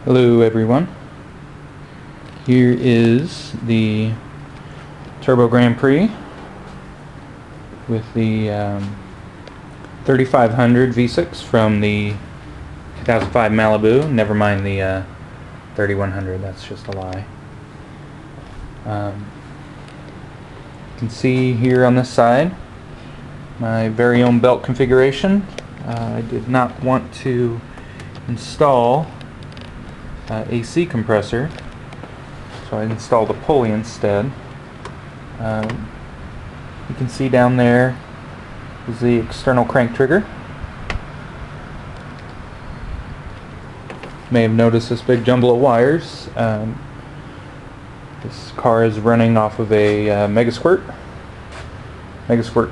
Hello everyone. Here is the Turbo Grand Prix with the 3500 V6 from the 2005 Malibu. Never mind the 3100, that's just a lie. You can see here on this side my very own belt configuration. I did not want to install AC compressor, so I installed a pulley instead. You can see down there is the external crank trigger. You may have noticed this big jumble of wires. This car is running off of a Megasquirt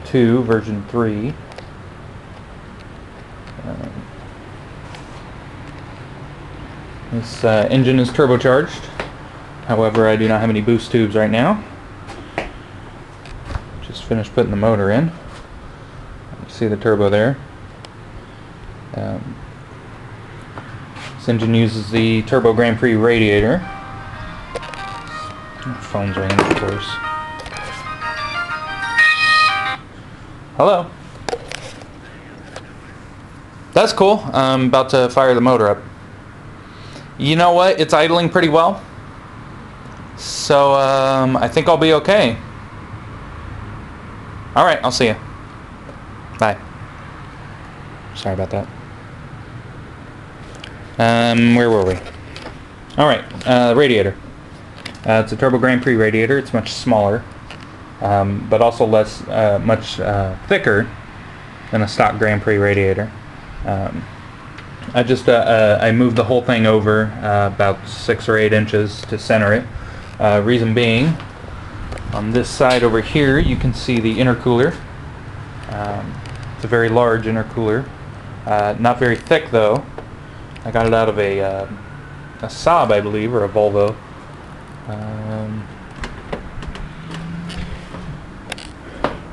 2 version 3. This engine is turbocharged. However, I do not have any boost tubes right now. Just finished putting the motor in. You see the turbo there. This engine uses the Turbo Grand Prix radiator. Phone's ringing, of course. Hello. That's cool. I'm about to fire the motor up. You know what? It's idling pretty well. So I think I'll be okay. Alright, I'll see you. Bye. Sorry about that. Where were we? Alright, radiator. It's a Turbo Grand Prix radiator. It's much smaller, but also much thicker than a stock Grand Prix radiator. I moved the whole thing over about 6 or 8 inches to center it. Reason being, on this side over here you can see the intercooler. It's a very large intercooler. Not very thick though. I got it out of a Saab, I believe, or a Volvo.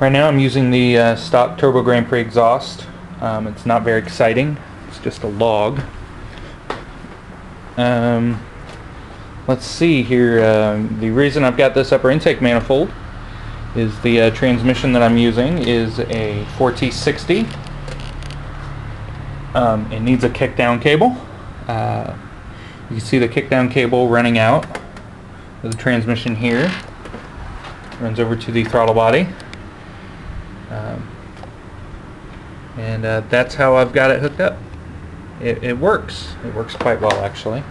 Right now I'm using the stock Turbo Grand Prix exhaust. It's not very exciting. It's just a log. Let's see here. The reason I've got this upper intake manifold is the transmission that I'm using is a 4T60. It needs a kickdown cable. You can see the kickdown cable running out of the transmission here. Runs over to the throttle body. And that's how I've got it hooked up. It works. It works quite well, actually.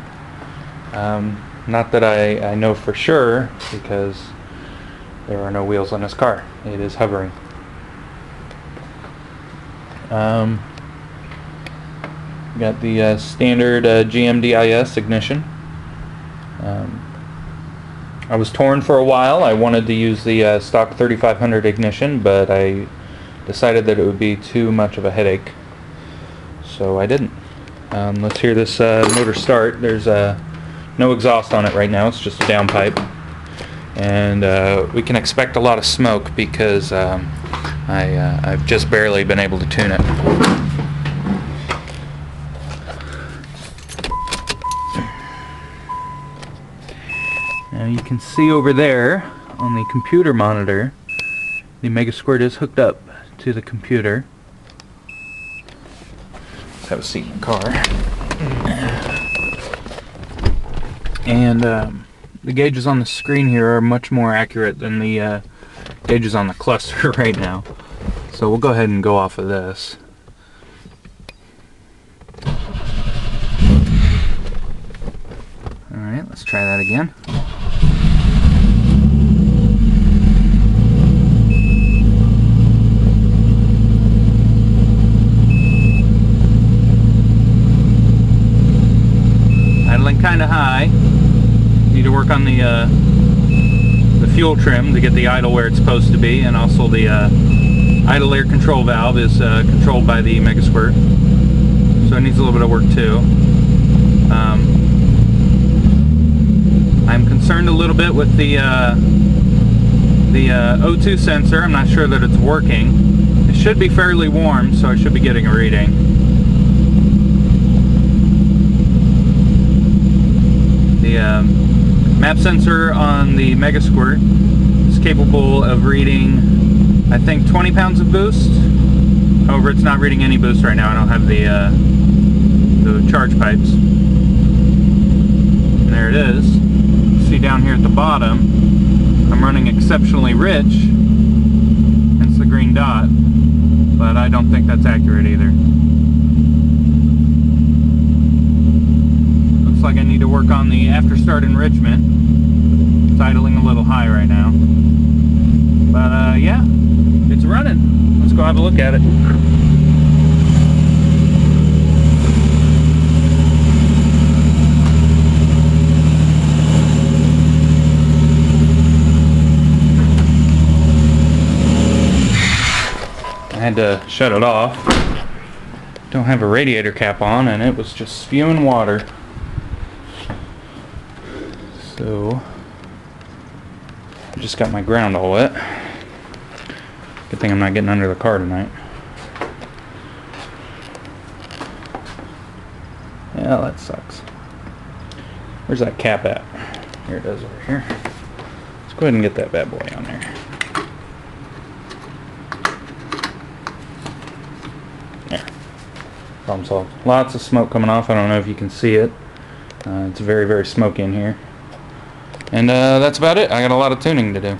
Not that I know for sure, because there are no wheels on this car. It is hovering. Got the standard GMDIS ignition. I was torn for a while. I wanted to use the stock 3500 ignition, but I decided that it would be too much of a headache, so I didn't. Let's hear this motor start. There's no exhaust on it right now. It's just a downpipe, and we can expect a lot of smoke because I've just barely been able to tune it. Now you can see over there on the computer monitor, the Megasquirt is hooked up to the computer. Let's have a seat in the car. And the gauges on the screen here are much more accurate than the gauges on the cluster right now. So we'll go ahead and go off of this. Alright, let's try that again. Kind of high. Need to work on the fuel trim to get the idle where it's supposed to be, and also the idle air control valve is controlled by the Megasquirt, so it needs a little bit of work too. I'm concerned a little bit with the O2 sensor. I'm not sure that it's working. It should be fairly warm, so I should be getting a reading. Map sensor on the Megasquirt is capable of reading, I think, 20 pounds of boost. However, it's not reading any boost right now. I don't have the charge pipes. And there it is. See down here at the bottom, I'm running exceptionally rich, hence the green dot, but I don't think that's accurate either. Looks like I need to work on the after start enrichment. It's idling a little high right now. But yeah, it's running. Let's go have a look at it. I had to shut it off. Don't have a radiator cap on, and it was just spewing water. So I just got my ground all wet. Good thing I'm not getting under the car tonight. Yeah, that sucks. Where's that cap at? Here it is over here. Let's go ahead and get that bad boy on there. There. Problem solved. Lots of smoke coming off. I don't know if you can see it. It's very, very smoky in here. And that's about it. I got a lot of tuning to do.